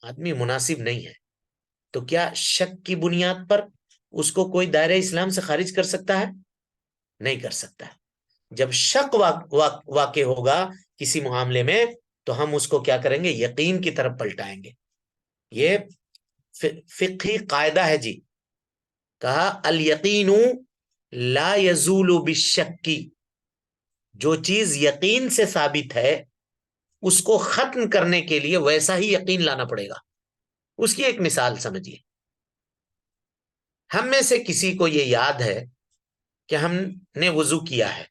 آدمی مناسب نہیں ہے، تو کیا شک کی بنیاد پر اس کو کوئی دائرہ اسلام سے خارج کر سکتا ہے؟ نہیں کر سکتا ہے۔ جب شک واقع ہوگا کسی معاملے میں تو ہم اس کو کیا کریں گے؟ یقین کی طرف پلٹائیں گے۔ یہ فقہی قاعدہ ہے جی، کہا الیقین لا یزول بالشک، جو چیز یقین سے ثابت ہے اس کو ختم کرنے کے لیے ویسا ہی یقین لانا پڑے گا۔ اس کی ایک مثال سمجھیے، ہم میں سے کسی کو یہ یاد ہے کہ ہم نے وضو کیا ہے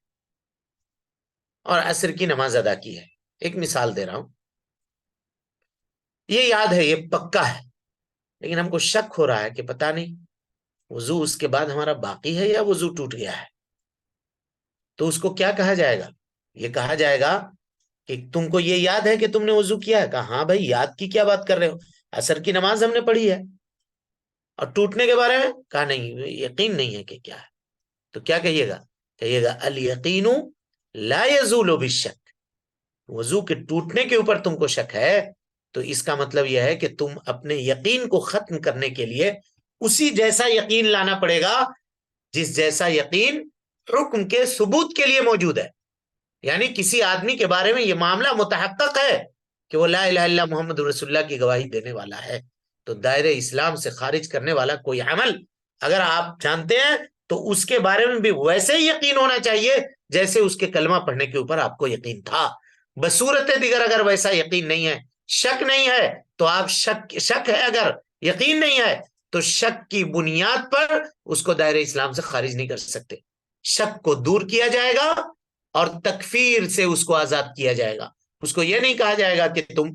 اور عصر کی نماز ادا کی ہے، ایک مثال دے رہا ہوں، یہ یاد ہے، یہ پکا ہے، لیکن ہم کو شک ہو رہا ہے کہ پتہ نہیں وضو اس کے بعد ہمارا باقی ہے یا وضو ٹوٹ گیا ہے، تو اس کو کیا کہا جائے گا؟ یہ کہا جائے گا کہ تم کو یہ یاد ہے کہ تم نے وضو کیا ہے؟ کہا ہاں بھائی، یاد کی کیا بات کر رہے ہو، عصر کی نماز ہم نے پڑھی ہے۔ اور ٹوٹنے کے بارے میں کہا نہیں، یقین نہیں ہے کہ کیا ہے، تو کیا کہیے گا؟ کہیے گا الیقین لا یزول بالشک، وضو کے ٹوٹنے کے اوپر تم کو شک ہے تو اس کا مطلب یہ ہے کہ تم اپنے یقین کو ختم کرنے کے لیے اسی جیسا یقین لانا پڑے گا جس جیسا یقین حکم کے ثبوت کے لیے موجود ہے۔ یعنی کسی آدمی کے بارے میں یہ معاملہ متحقق ہے کہ وہ لا الہ الا محمد رسول اللہ کی گواہی دینے والا ہے، تو دائرہ اسلام سے خارج کرنے والا کوئی عمل اگر آپ جانتے ہیں تو اس کے بارے میں بھی ویسے ہی یقین ہونا چاہیے جیسے اس کے کلمہ پڑھنے کے اوپر آپ کو یقین تھا۔ بصورت دیگر اگر ویسا یقین نہیں ہے، شک نہیں ہے، تو آپ شک ہے، اگر یقین نہیں ہے تو شک کی بنیاد پر اس کو دائرہ اسلام سے خارج نہیں کر سکتے۔ شک کو دور کیا جائے گا اور تکفیر سے اس کو آزاد کیا جائے گا، اس کو یہ نہیں کہا جائے گا کہ تم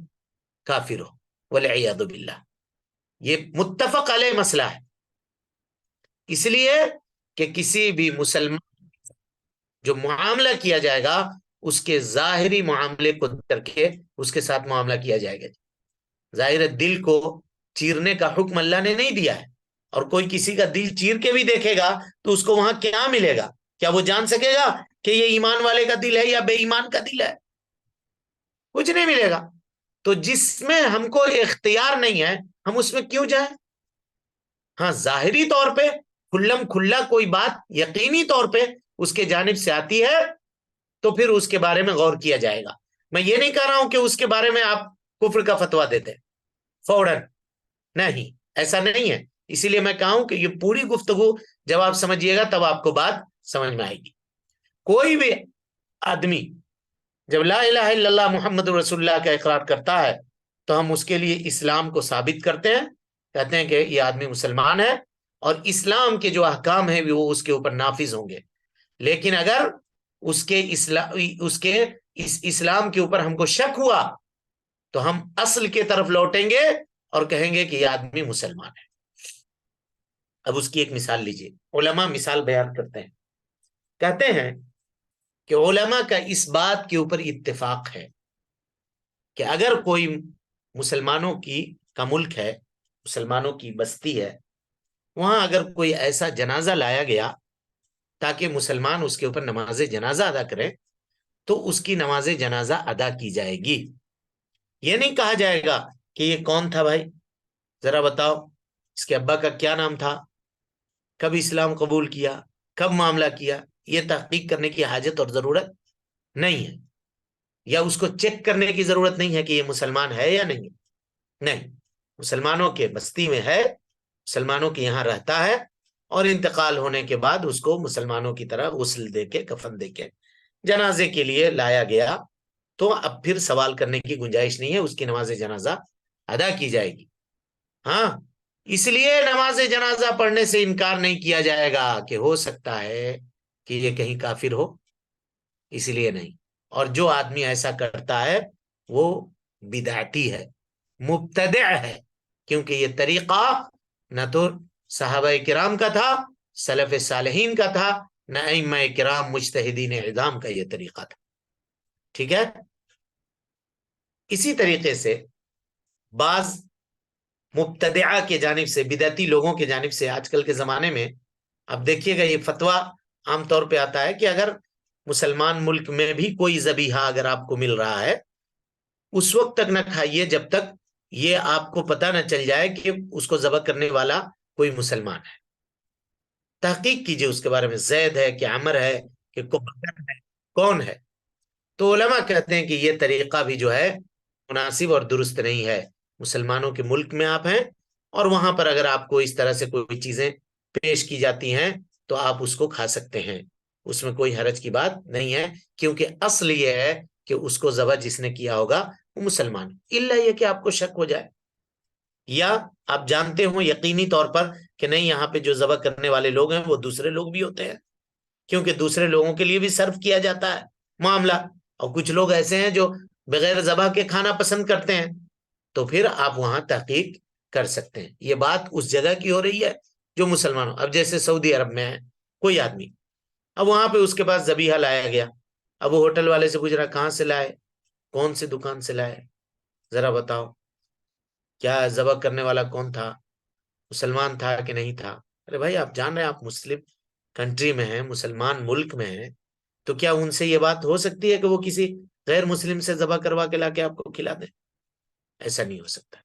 کافر ہو، والعیاذ باللہ۔ یہ متفق علیہ مسئلہ ہے، اس لیے کہ کسی بھی مسلمان جو معاملہ کیا جائے گا اس کے ظاہری معاملے کو ترک کے اس کے ساتھ معاملہ کیا جائے گا۔ ظاہر دل کو چیرنے کا حکم اللہ نے نہیں دیا ہے، اور کوئی کسی کا دل چیر کے بھی دیکھے گا تو اس کو وہاں کیا ملے گا؟ کیا وہ جان سکے گا کہ یہ ایمان والے کا دل ہے یا بے ایمان کا دل ہے؟ کچھ نہیں ملے گا۔ تو جس میں ہم کو اختیار نہیں ہے ہم اس میں کیوں جائیں؟ ہاں ظاہری طور پہ کھلم کھلا کوئی بات یقینی طور پہ اس کے جانب سے آتی ہے تو پھر اس کے بارے میں غور کیا جائے گا۔ میں یہ نہیں کہہ رہا ہوں کہ اس کے بارے میں آپ کفر کا فتویٰ دیتے فوراً، نہیں، ایسا نہیں ہے۔ اسی لیے میں کہوں کہ یہ پوری گفتگو جب آپ سمجھیے گا تب آپ کو بات سمجھ میں آئے گی۔ کوئی بھی آدمی جب لا الہ الا اللہ محمد رسول اللہ کا اقرار کرتا ہے تو ہم اس کے لیے اسلام کو ثابت کرتے ہیں، کہتے ہیں کہ یہ آدمی مسلمان ہے اور اسلام کے جو احکام ہیں وہ اس کے اوپر نافذ ہوں گے۔ لیکن اگر اس کے اسلام کے اوپر ہم کو شک ہوا تو ہم اصل کے طرف لوٹیں گے اور کہیں گے کہ یہ آدمی مسلمان ہے۔ اب اس کی ایک مثال لیجئے، علماء مثال بیان کرتے ہیں، کہتے ہیں کہ علماء کا اس بات کے اوپر اتفاق ہے کہ اگر کوئی مسلمانوں کا ملک ہے، مسلمانوں کی بستی ہے، وہاں اگر کوئی ایسا جنازہ لایا گیا تاکہ مسلمان اس کے اوپر نماز جنازہ ادا کریں تو اس کی نماز جنازہ ادا کی جائے گی۔ یہ نہیں کہا جائے گا کہ یہ کون تھا بھائی، ذرا بتاؤ اس کے ابا کا کیا نام تھا، کب اسلام قبول کیا، کب معاملہ کیا، یہ تحقیق کرنے کی حاجت اور ضرورت نہیں ہے، یا اس کو چیک کرنے کی ضرورت نہیں ہے کہ یہ مسلمان ہے یا نہیں۔ نہیں، مسلمانوں کے بستی میں ہے، مسلمانوں کے یہاں رہتا ہے، اور انتقال ہونے کے بعد اس کو مسلمانوں کی طرح غسل دے کے کفن دے کے جنازے کے لیے لایا گیا، تو اب پھر سوال کرنے کی گنجائش نہیں ہے، اس کی نماز جنازہ ادا کی جائے گی۔ ہاں، اس لیے نماز جنازہ پڑھنے سے انکار نہیں کیا جائے گا کہ ہو سکتا ہے کہ یہ کہیں کافر ہو، اس لیے نہیں۔ اور جو آدمی ایسا کرتا ہے وہ بدعتی ہے، مبتدع ہے، کیونکہ یہ طریقہ نہ تو صحابہ کرام کا تھا، سلف صالحین کا تھا، نہ ائمہ کرام مجتہدین اعظام کا یہ طریقہ تھا. ٹھیک ہے. اسی طریقے سے بعض مبتدعہ کے جانب سے، بدعتی لوگوں کے جانب سے آج کل کے زمانے میں اب دیکھیے گا یہ فتویٰ عام طور پہ آتا ہے کہ اگر مسلمان ملک میں بھی کوئی ذبیحہ اگر آپ کو مل رہا ہے اس وقت تک نہ کھائیے جب تک یہ آپ کو پتہ نہ چل جائے کہ اس کو ذبح کرنے والا کوئی مسلمان ہے. تحقیق کیجئے اس کے بارے میں، زید ہے کہ عمر ہے کہ کون ہے. تو علماء کہتے ہیں کہ یہ طریقہ بھی جو ہے مناسب اور درست نہیں ہے. مسلمانوں کے ملک میں آپ ہیں اور وہاں پر اگر آپ کو اس طرح سے کوئی چیزیں پیش کی جاتی ہیں تو آپ اس کو کھا سکتے ہیں، اس میں کوئی حرج کی بات نہیں ہے، کیونکہ اصل یہ ہے کہ اس کو ذبح جس نے کیا ہوگا وہ مسلمان، الا یہ کہ آپ کو شک ہو جائے یا آپ جانتے ہوں یقینی طور پر کہ نہیں یہاں پہ جو ذبح کرنے والے لوگ ہیں وہ دوسرے لوگ بھی ہوتے ہیں، کیونکہ دوسرے لوگوں کے لیے بھی صرف کیا جاتا ہے معاملہ. اور کچھ لوگ ایسے ہیں جو بغیر ذبح کے کھانا پسند کرتے ہیں، تو پھر آپ وہاں تحقیق کر سکتے ہیں. یہ بات اس جگہ کی ہو رہی ہے جو مسلمانوں، اب جیسے سعودی عرب میں ہے کوئی آدمی، اب وہاں پہ اس کے پاس ذبیحہ لایا گیا، اب وہ ہوٹل والے سے پوچھ رہا کہاں سے لائے، کون سی دکان سے لائے، ذرا بتاؤ کیا ذبح کرنے والا کون تھا، مسلمان تھا کہ نہیں تھا. ارے بھائی آپ جان رہے ہیں آپ مسلم کنٹری میں ہیں، مسلمان ملک میں ہیں، تو کیا ان سے یہ بات ہو سکتی ہے کہ وہ کسی غیر مسلم سے ذبح کروا کے لا کے آپ کو کھلا دیں؟ ایسا نہیں ہو سکتا.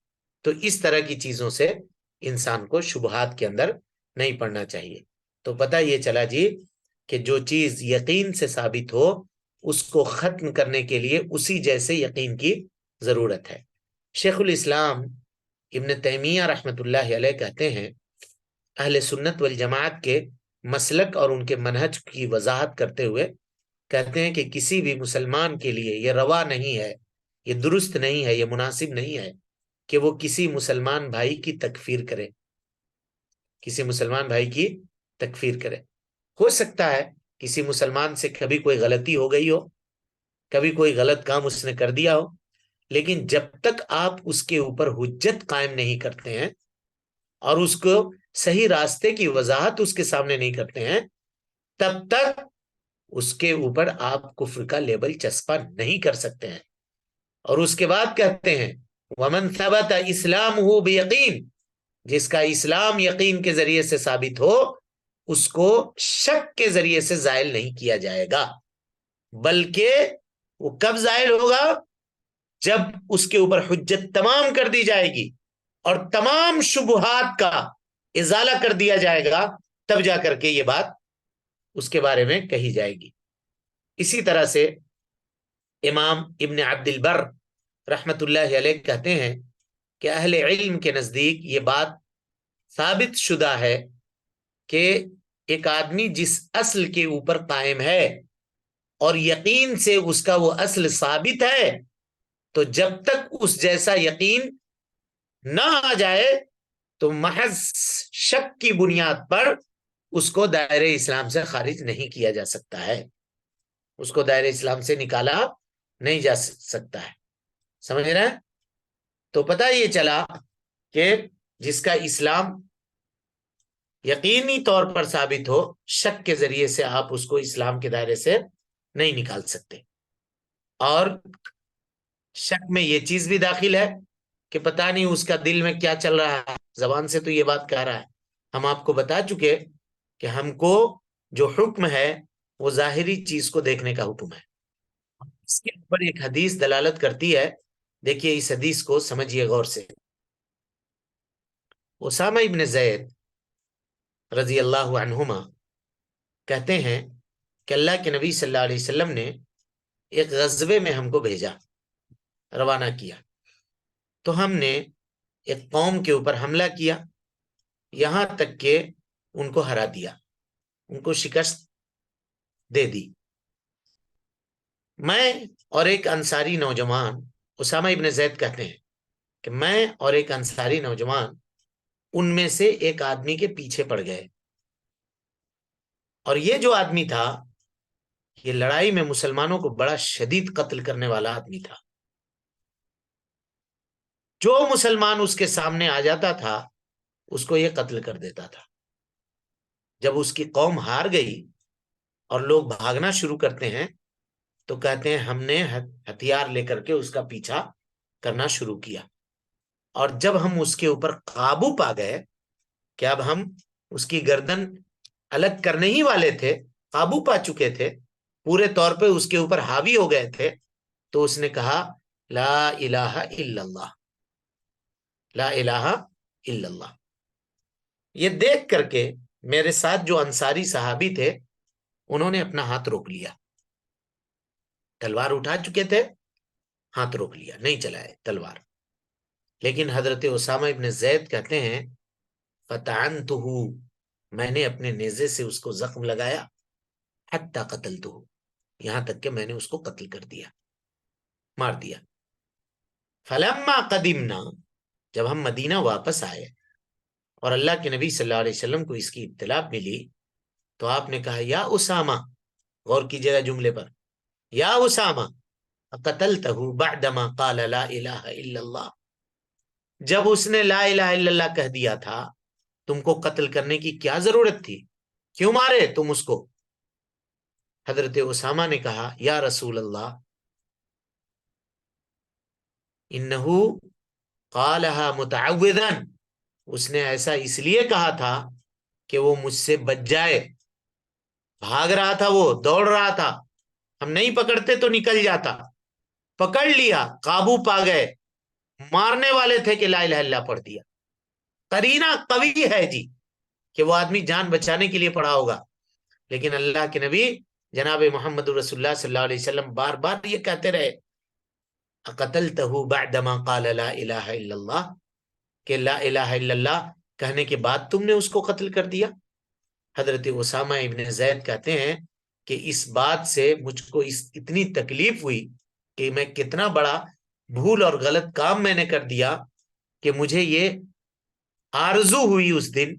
تو اس طرح کی چیزوں سے انسان کو شبہات کے اندر نہیں پڑنا چاہیے. تو پتہ یہ چلا جی کہ جو چیز یقین سے ثابت ہو اس کو ختم کرنے کے لیے اسی جیسے یقین کی ضرورت ہے. شیخ الاسلام ابن تیمیہ رحمۃ اللہ علیہ کہتے ہیں، اہل سنت والجماعت کے مسلک اور ان کے منہج کی وضاحت کرتے ہوئے کہتے ہیں کہ کسی بھی مسلمان کے لیے یہ روا نہیں ہے، یہ درست نہیں ہے، یہ مناسب نہیں ہے کہ وہ کسی مسلمان بھائی کی تکفیر کرے، کسی مسلمان بھائی کی تکفیر کرے. ہو سکتا ہے کسی مسلمان سے کبھی کوئی غلطی ہو گئی ہو، کبھی کوئی غلط کام اس نے کر دیا ہو، لیکن جب تک آپ اس کے اوپر حجت قائم نہیں کرتے ہیں اور اس کو صحیح راستے کی وضاحت اس کے سامنے نہیں کرتے ہیں تب تک اس کے اوپر آپ کفر کا لیبل چسپا نہیں کر سکتے ہیں. اور اس کے بعد کہتے ہیں وَمَنْ ثَبَتَ إِسْلَامُهُ بِيَقِينٍ، جس کا اسلام یقین کے ذریعے سے ثابت ہو اس کو شک کے ذریعے سے زائل نہیں کیا جائے گا، بلکہ وہ کب زائل ہوگا؟ جب اس کے اوپر حجت تمام کر دی جائے گی اور تمام شبہات کا ازالہ کر دیا جائے گا، تب جا کر کے یہ بات اس کے بارے میں کہی جائے گی. اسی طرح سے امام ابن عبد البر رحمت اللہ علیہ کہتے ہیں کہ اہل علم کے نزدیک یہ بات ثابت شدہ ہے کہ ایک آدمی جس اصل کے اوپر قائم ہے اور یقین سے اس کا وہ اصل ثابت ہے، تو جب تک اس جیسا یقین نہ آ جائے تو محض شک کی بنیاد پر اس کو دائرہ اسلام سے خارج نہیں کیا جا سکتا ہے، اس کو دائرہ اسلام سے نکالا نہیں جا سکتا ہے. سمجھ رہے ہیں؟ تو پتہ یہ چلا کہ جس کا اسلام یقینی طور پر ثابت ہو، شک کے ذریعے سے آپ اس کو اسلام کے دائرے سے نہیں نکال سکتے. اور شک میں یہ چیز بھی داخل ہے کہ پتہ نہیں اس کا دل میں کیا چل رہا ہے، زبان سے تو یہ بات کہہ رہا ہے. ہم آپ کو بتا چکے کہ ہم کو جو حکم ہے وہ ظاہری چیز کو دیکھنے کا حکم ہے. اس کے اوپر ایک حدیث دلالت کرتی ہے، دیکھیے اس حدیث کو سمجھیے غور سے. اسامہ ابن زید رضی اللہ عنہما کہتے ہیں کہ اللہ کے نبی صلی اللہ علیہ وسلم نے ایک غزوے میں ہم کو بھیجا، روانہ کیا، تو ہم نے ایک قوم کے اوپر حملہ کیا یہاں تک کہ ان کو ہرا دیا، ان کو شکست دے دی. میں اور ایک انصاری نوجوان، اسامہ ابن زید کہتے ہیں کہ میں اور ایک انصاری نوجوان ان میں سے ایک آدمی کے پیچھے پڑ گئے، اور یہ جو آدمی تھا یہ لڑائی میں مسلمانوں کو بڑا شدید قتل کرنے والا آدمی تھا. جو مسلمان اس کے سامنے آ جاتا تھا اس کو یہ قتل کر دیتا تھا۔ جب اس کی قوم ہار گئی اور لوگ بھاگنا شروع کرتے ہیں تو کہتے ہیں ہم نے ہتھیار لے کر کے اس کا پیچھا کرنا شروع کیا، اور جب ہم اس کے اوپر قابو پا گئے کہ اب ہم اس کی گردن الگ کرنے ہی والے تھے، قابو پا چکے تھے، پورے طور پہ اس کے اوپر حاوی ہو گئے تھے، تو اس نے کہا لا الہ الا اللہ، لا الہ الا اللہ۔ یہ دیکھ کر کے میرے ساتھ جو انصاری صحابی تھے انہوں نے اپنا ہاتھ روک لیا، تلوار اٹھا چکے تھے، ہاتھ روک لیا، نہیں چلائے تلوار۔ لیکن حضرت اسامہ ابن زید کہتے ہیں فطعنتہ، میں نے اپنے نیزے سے اس کو زخم لگایا، حتی قتلتہ، یہاں تک کہ میں نے اس کو قتل کر دیا، مار دیا۔ فلما قدمنا، جب ہم مدینہ واپس آئے اور اللہ کے نبی صلی اللہ علیہ وسلم کو اس کی اطلاع ملی تو آپ نے کہا یا اسامہ، غور کیجئے گا جملے پر، یا اسامہ قتلتہ بعدما قال لا الہ الا اللہ، جب اس نے لا الہ الا اللہ کہہ دیا تھا تم کو قتل کرنے کی کیا ضرورت تھی، کیوں مارے تم اس کو؟ حضرت اسامہ نے کہا یا رسول اللہ انہو قالها متعوذا، اس نے ایسا اس لیے کہا تھا کہ وہ مجھ سے بچ جائے، بھاگ رہا تھا، وہ دوڑ رہا تھا، ہم نہیں پکڑتے تو نکل جاتا، پکڑ لیا، قابو پا گئے، مارنے والے تھے کہ لا الہ الا اللہ پڑھ دیا۔ قرینہ قوی ہے جی کہ وہ آدمی جان بچانے کے لیے پڑھا ہوگا، لیکن اللہ کے نبی جناب محمد رسول اللہ صلی اللہ علیہ وسلم بار بار یہ کہتے رہے قتلتہ بعدما قال لا الہ الا اللہ، کہ لا الہ الا اللہ کہنے کے بعد تم نے اس کو قتل کر دیا۔ حضرت اسامہ ابن زید کہتے ہیں کہ اس بات سے مجھ کو اتنی تکلیف ہوئی کہ میں کتنا بڑا بھول اور غلط کام میں نے کر دیا کہ مجھے یہ آرزو ہوئی اس دن،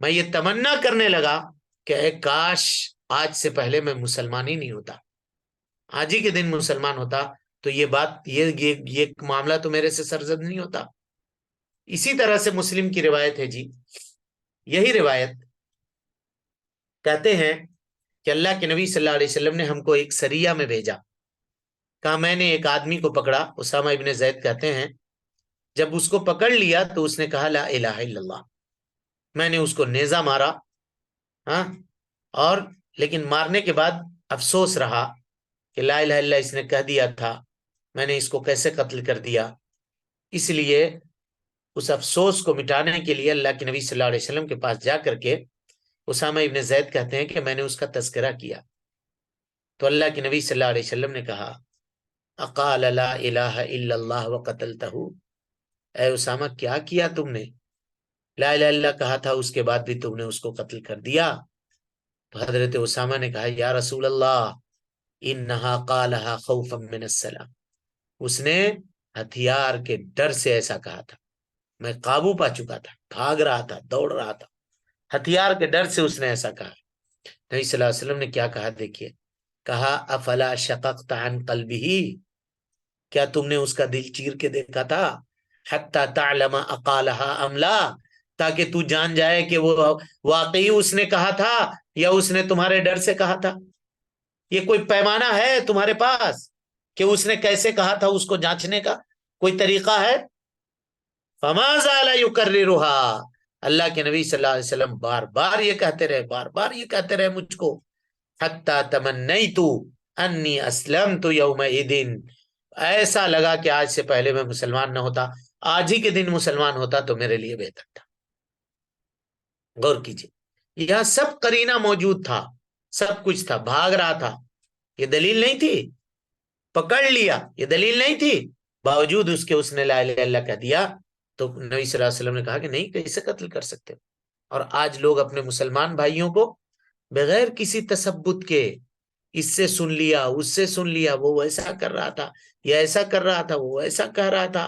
میں یہ تمنا کرنے لگا کہ اے کاش آج سے پہلے میں مسلمان ہی نہیں ہوتا، آج ہی کے دن مسلمان ہوتا تو یہ بات یہ معاملہ تو میرے سے سرزد نہیں ہوتا۔ اسی طرح سے مسلم کی روایت ہے جی، یہی روایت کہتے ہیں کہ اللہ کے نبی صلی اللہ علیہ وسلم نے ہم کو ایک سریہ میں بھیجا، کہا میں نے ایک آدمی کو پکڑا، اسامہ ابن زید کہتے ہیں جب اس کو پکڑ لیا تو اس نے کہا لا الہ الا اللہ، میں نے اس کو نیزہ مارا، ہاں، اور لیکن مارنے کے بعد افسوس رہا کہ لا الہ الا اللہ اس نے کہہ دیا تھا، میں نے اس کو کیسے قتل کر دیا۔ اس لیے اس افسوس کو مٹانے کے لیے اللہ کے نبی صلی اللہ علیہ وسلم کے پاس جا کر کے اسامہ ابن زید کہتے ہیں کہ میں نے اس کا تذکرہ کیا تو اللہ کے نبی صلی اللہ علیہ وسلم نے کہا اقال لا الہ الا اللہ وقتلتہ، اے اسامہ کیا کیا تم نے، لا الہ الا اللہ کہا تھا اس کے بعد بھی تم نے اس کو قتل کر دیا۔ تو حضرت اسامہ نے کہا یا رسول اللہ انہا قالہا خوفا من السلام، اس نے ہتھیار کے ڈر سے ایسا کہا تھا، میں قابو پا چکا تھا، بھاگ رہا تھا، دوڑ رہا تھا، ہتھیار کے ڈر سے اس نے ایسا کہا۔ نبی صلی اللہ علیہ وسلم نے کیا کہا دیکھیے، کہا افلا شققت عن قلبہ، کیا تم نے اس کا دل چیر کے دیکھا تھا، حتی تعلم اقالہا ام لا، تاکہ تو جان جائے کہ وہ واقعی اس نے کہا تھا یا اس نے تمہارے ڈر سے کہا تھا۔ یہ کوئی پیمانہ ہے تمہارے پاس کہ اس نے کیسے کہا تھا، اس کو جانچنے کا کوئی طریقہ ہے؟ فما زال یکررها، اللہ کے نبی صلی اللہ علیہ وسلم بار بار یہ کہتے رہے، بار بار یہ کہتے رہے مجھ کو، حتی تمنیت انی اسلمت یومئذ، ایسا لگا کہ آج سے پہلے میں مسلمان نہ ہوتا، آج ہی کے دن مسلمان ہوتا تو میرے لیے بہتر تھا۔ غور کیجئے، یہاں سب قرینہ موجود تھا، سب کچھ تھا، بھاگ رہا تھا، یہ دلیل نہیں تھی، پکڑ لیا یہ دلیل نہیں تھی، باوجود اس کے اس نے لا الہ الا اللہ کہہ دیا۔ تو نبی صلی اللہ علیہ وسلم نے کہا کہ نہیں، کیسے قتل کر سکتے؟ اور آج لوگ اپنے مسلمان بھائیوں کو بغیر کسی تثبت کے اس سے سن لیا، اس سے سن لیا، وہ ایسا کر رہا تھا، یہ ایسا کر رہا تھا، وہ ایسا کہہ رہا تھا،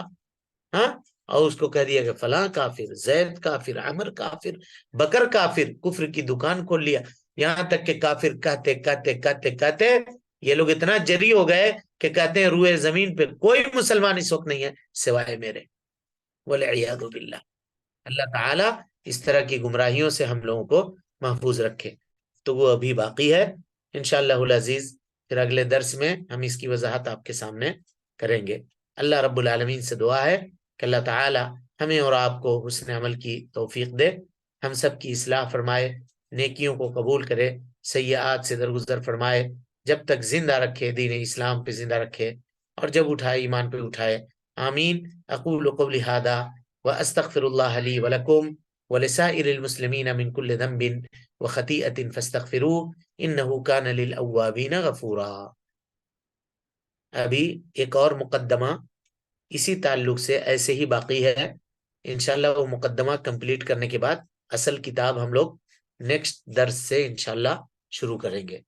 ہاں، اور اس کو کہہ دیا کہ فلاں کافر، زید کافر، عمر کافر، بکر کافر، کفر کی دکان کھول لیا، یہاں تک کہ کافر کہتے کہتے کہتے کہتے یہ لوگ اتنا جری ہو گئے کہ کہتے ہیں روئے زمین پہ کوئی مسلمان اس وقت نہیں ہے سوائے میرے، والعیاذ باللہ۔ اللہ تعالیٰ اس طرح کی گمراہیوں سے ہم لوگوں کو محفوظ رکھے. تو وہ ابھی باقی ہے انشاءاللہ العزیز. پھر اگلے درس میں ہم اس کی وضاحت آپ کے سامنے کریں گے. اللہ رب العالمین سے دعا ہے کہ اللہ تعالی ہمیں اور آپ کو حسن عمل کی توفیق دے، ہم سب کی اصلاح فرمائے، نیکیوں کو قبول کرے، سیئات سے درگزر فرمائے، جب تک زندہ رکھے دین اسلام پہ زندہ رکھے، اور جب اٹھائے ایمان پہ اٹھائے. آمین. اقول قولی ھذا واستغفر اللہ لی ولکم ولسائر المسلمین من کل ذنب وخطیئۃ فاستغفروہ انہ کان للأوابین غفورا. ابھی ایک اور مقدمہ اسی تعلق سے ایسے ہی باقی ہے. انشاءاللہ وہ مقدمہ کمپلیٹ کرنے کے بعد اصل کتاب ہم لوگ نیکسٹ درس سے انشاءاللہ شروع کریں گے.